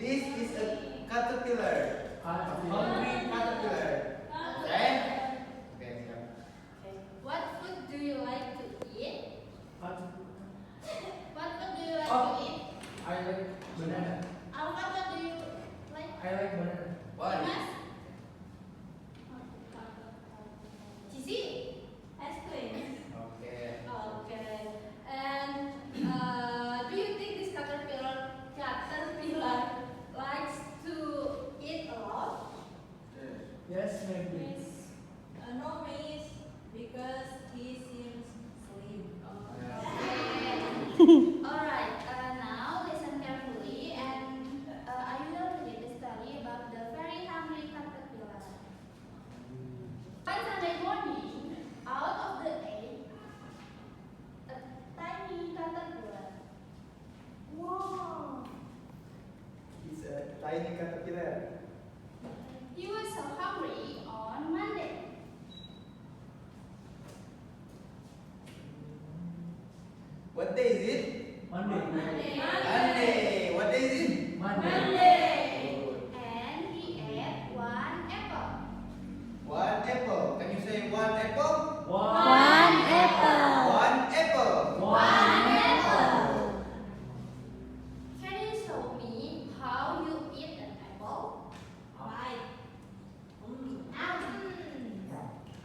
This is a caterpillar. Hungry caterpillar. Okay? Okay. What food do you like to eat? What? What food do you like Oh. to eat? I like banana. What do you like? I like banana. Why? Mas? Cheesy? Ice cream. Okay. Okay. And do you think this caterpillar likes to eat a lot? Yes, maybe. No, miss, because he seems slim. Alright, now listen carefully and I will read the story about the very hungry caterpillar. One Sunday morning, out of the egg, a tiny caterpillar. Wow! It's a tiny caterpillar. He was so hungry on Monday. What day is it? Monday. Monday. What day is it? Monday. Good. And he ate one apple. One apple. Can you say one apple? One One apple. Can you show me how you eat an apple? Right.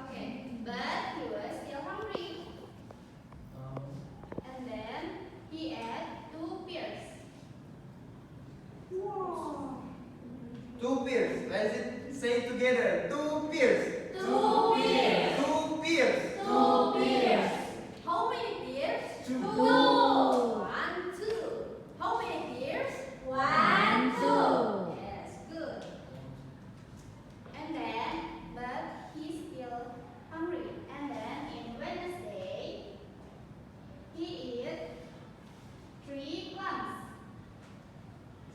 Okay, but he was still hungry. And then he ate 2 pears. Two pears. Let's say it together. 2 pears. 2 pears. 2 pears. 2 pears. How many pears? 2. 1, 2. How many pears? 1, 2. Yes, good. And then, but he's still hungry. And then in Wednesday, he ate 3 plums.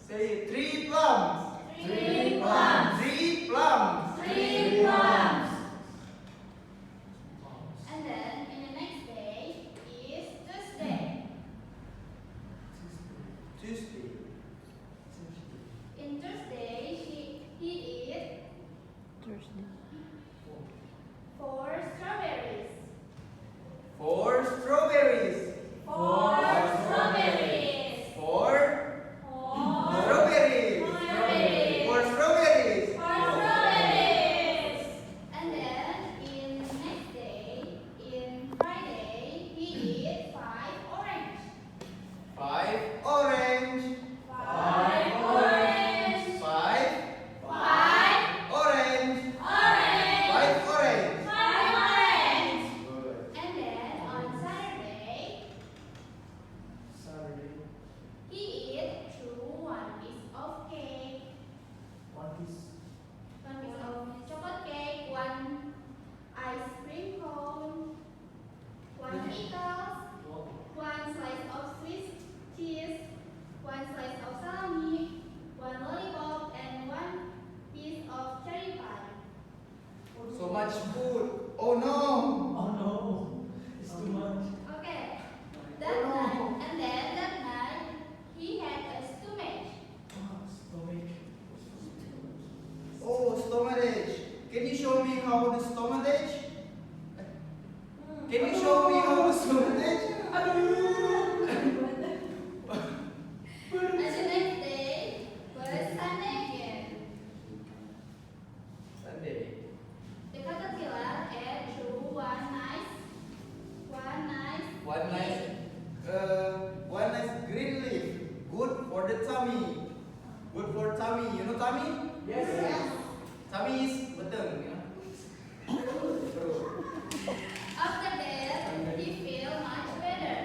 Say 3 plums. 3 plums. 3 plums. 3 plums. And then in the next day is Tuesday. Tuesday. In Tuesday, he ate 4 strawberries. 4 strawberries. 4 strawberries. 4 4 strawberries. 4 strawberries. 4 strawberries. And then in next day, in Friday, he ate 5 orange. 5 orange. 5 orange. 5 5 orange. orange. 5 orange. 5 orange. Good. And then on Saturday, he ate 1 piece of cake, 1 piece of chocolate cake, 1 ice cream cone, 1 pickles, 1 slice of Swiss cheese, 1 slice of salami, 1 lollipop, and 1 piece of cherry pie. So much food. Oh no. Oh no, it's too much. Okay. That night, and then that night, he had a stomach. Stomach. Oh, stomachache. Can you show me how the stomachache? Can you show me how the stomachache? And the next day was Sunday again. Sunday. The caterpillar ate through one nice One nice green leaf. Good for the tummy. Good for tummy. You know tummy? Yes. Tummy is beteng, you know. After that, he felt much better.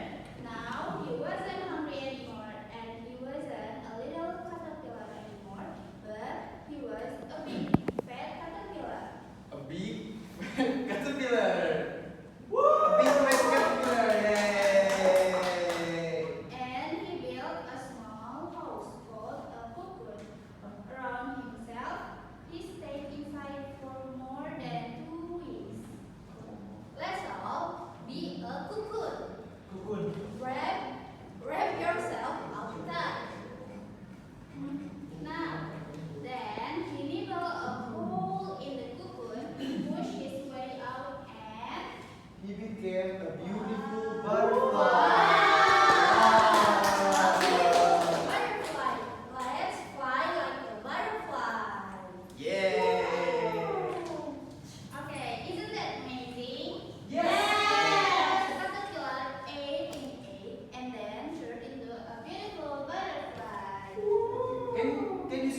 Now he wasn't hungry anymore, and he wasn't a little caterpillar anymore, but he was a big fat caterpillar. A big caterpillar. A big fat caterpillar. Yay! And he built a small house called a cocoon. Around himself, he stayed inside for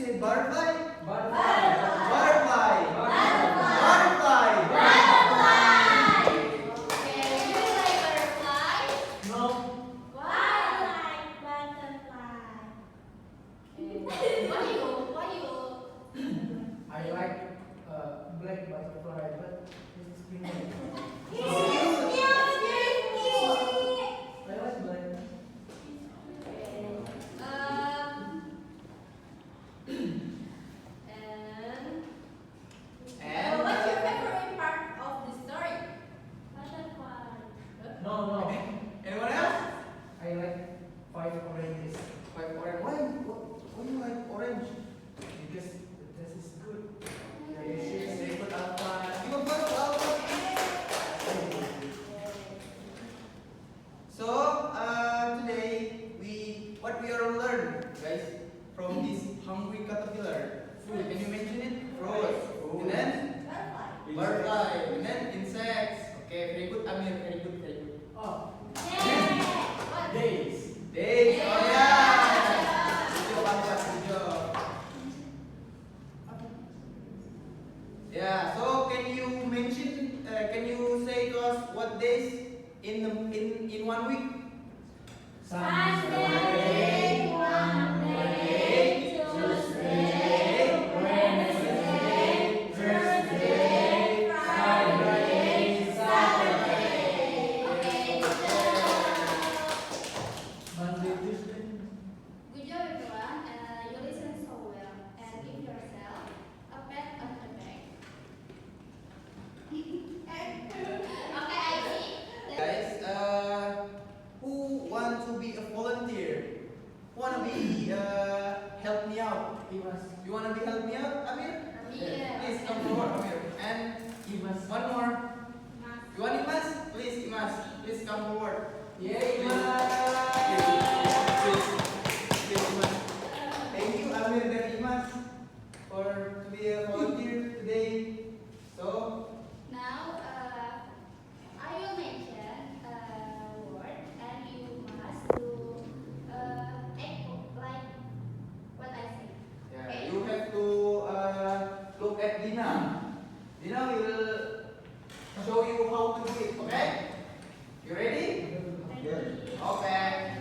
say butterfly? Butterfly. Butterfly. Butterfly. Okay, do you like butterfly? No. Why? Why you? I like black butterfly, but it's pink. I like black. And What's your favorite part of the story? No, no. anyone else? I like 5 oranges Like orange. Why you like orange? because the taste is good. Delicious. They put alpha. You want butterfly? So today what we are learn, guys, from this hungry caterpillar. Food. Can you mention it? Fruit. And then butterfly. And then insects. Okay, very good, Amir. Very good, very good. Oh, What? days. Days. Oh yeah. Good job, Amir. Good job. Yeah. So can you mention? Can you say to us what days in 1 week? Sunday, Monday, Tuesday, Wednesday, Thursday, Friday, Saturday. Monday, Tuesday. Good job, everyone. You listen so well and give yourself a pat on the back. Okay, I see. Guys, who want to be a volunteer? Wanna be help me out? Imas. You wanna be help me out, Amir? Yeah. Please come forward, Amir. And Imas. one more. You want Imas? Please, Imas. Please come forward. Yay, Please. Please, Imas. Thank you, Amir dan Imas, for to be a volunteer today. So, Now, I will mention a word and you must do echo like what I say. yeah, Okay. you have to look at Dina. Dina will show you how to do it. Okay? You ready? Yes. Okay.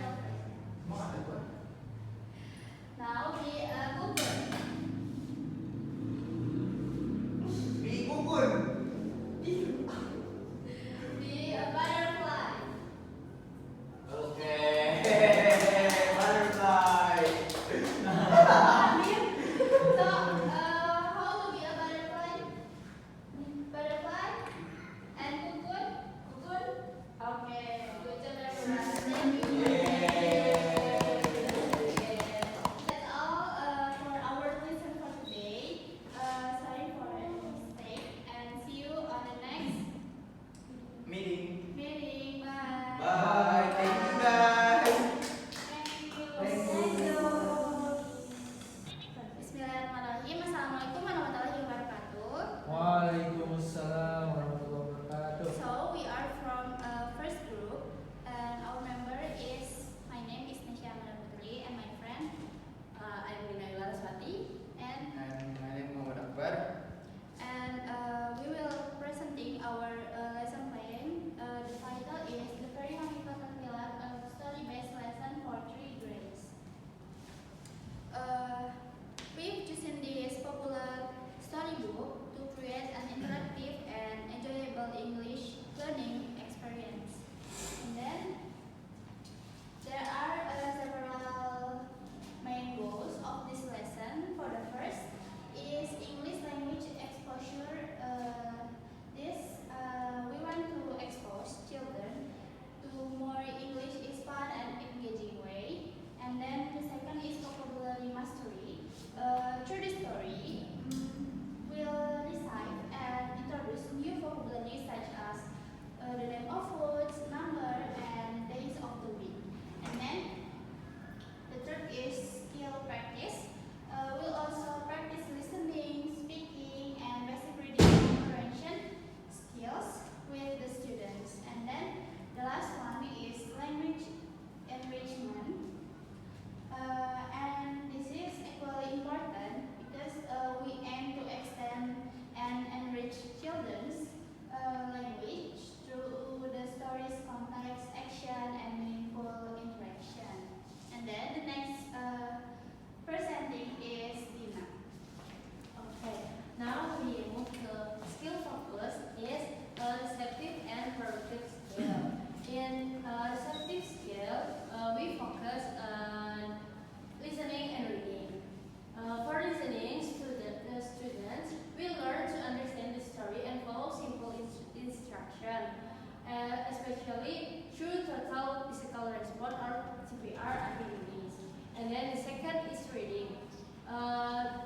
second is reading.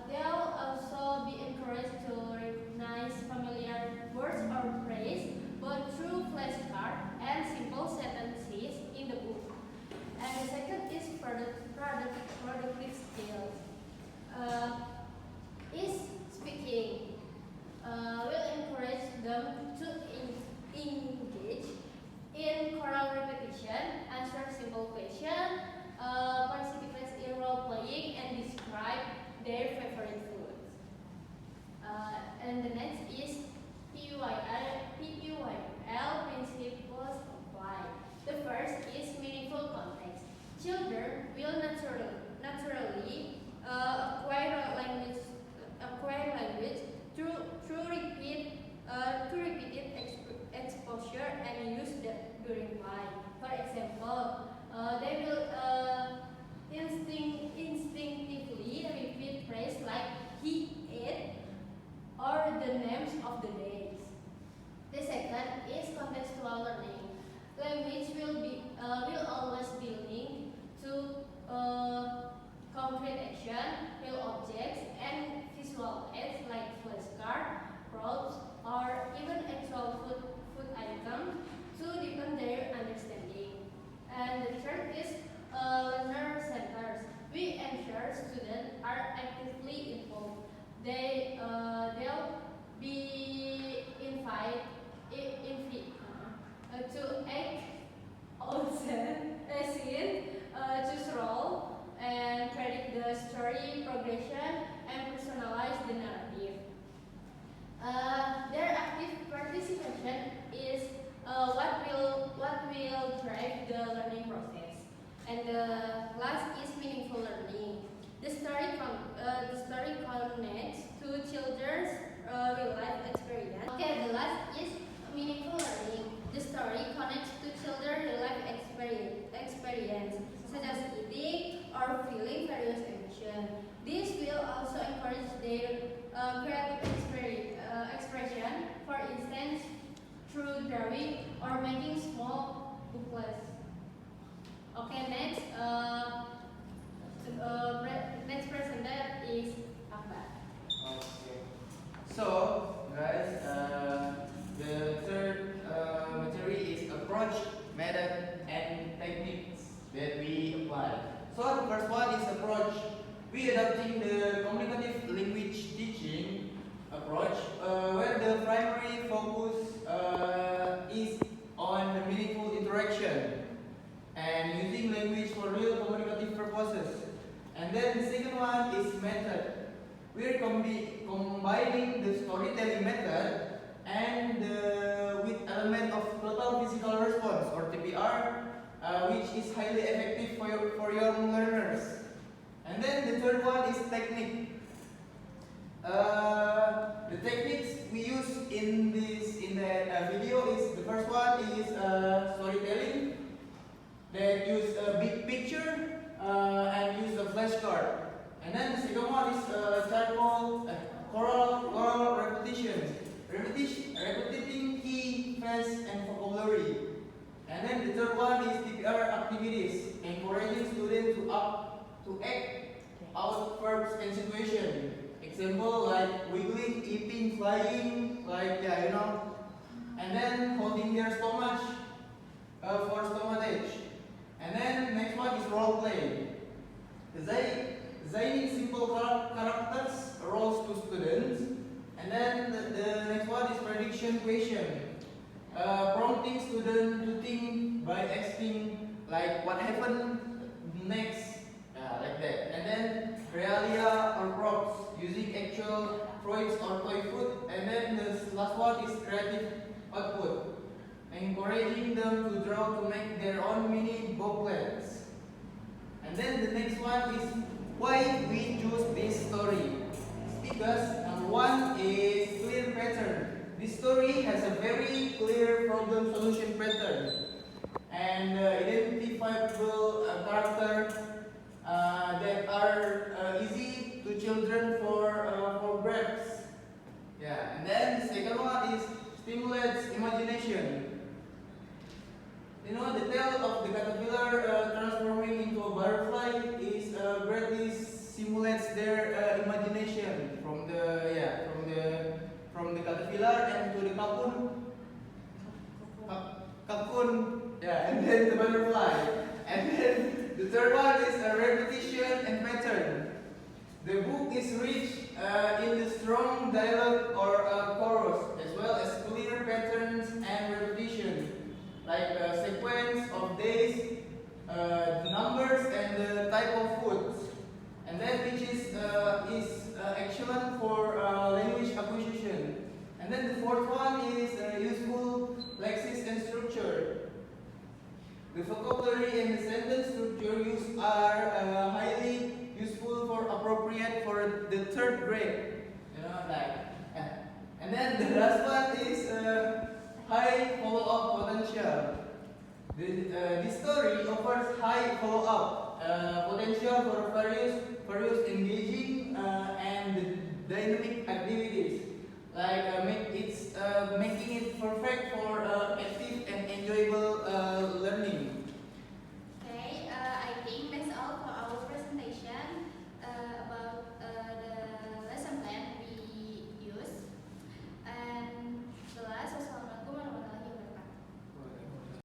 They'll also be encouraged to recognize familiar words or phrase, both through flashcards and simple sentences in the book. And the second is productive skills. Is speaking. Will encourage them to engage in choral repetition, answer simple questions, participate in role playing, and describe their favorite foods. And the next is PEYL principles applied. The first is meaningful context. Children will naturally acquire language through repeated exposure and use during play. For example, they will instinctively repeat phrases like he ate or the names of the days. The second is contextual learning. Language will always be linked to concrete action, real objects, and visual aids like flashcards, props, or even actual food items to deepen their understanding. And the third is learner centers. We ensure students are actively involved. They'll be invited to act on scene, choose role, and predict the story progression and personalize the narrative. Their active participation is what will drive the learning process. And the last is meaningful learning. The story connects to children's real life experience. Okay, the last is meaningful learning. The story connects to children's real life experience, such as eating or feeling various emotions. This will also encourage their creative expression, for instance, through drawing or making small booklets. Okay, next presenter is Akbar. Okay. So, guys, the third material is approach, method, and techniques that we apply. So, the first one is approach. We adopting the communicative language teaching approach, where the primary focus is on the meaningful interaction and using language for real communicative purposes. And then the second one is method. We're combining the storytelling method and with element of total physical response or TPR, which is highly effective for young learners. And then the third one is technique. The techniques we use in the video is the first one is storytelling that use a big picture and use a flashcard. And then the second one is choral repetition, repeating key, phrase, and vocabulary. And then the third one is TPR activities, encouraging students to act out verbs and situation. Example like wiggling, eating, flying, like and then holding their stomach for stomatage. And then next one is role play. Designing simple characters, roles to students. And then the next one is prediction question. Prompting students to think by asking like what happened next, like that. And then realia or props using actual fruits or toy food. And then the last one is creative output, encouraging them to draw to make their own mini booklets. And then the next one is why we choose this story. It's because number one is clear pattern. This story has a very clear problem solution pattern and identifiable character that are easy to children for grasp. Yeah, and then the second one is stimulates imagination. The tale of the caterpillar transforming into a butterfly is greatly simulates their imagination from the caterpillar and to the cocoon, yeah, and then the butterfly. And then the third one is repetition and pattern. The book is rich in the strong dialogue or chorus, as well as clear patterns and repetition, like sequence of days, numbers, and the type of food. And then which is excellent for language acquisition. And then the fourth one is useful lexis and structure. The vocabulary and the sentence structure used are highly useful for appropriate for the third grade. You know, like. And then the last one is high follow-up potential. This story offers high follow-up potential for various engaging and dynamic activities, like make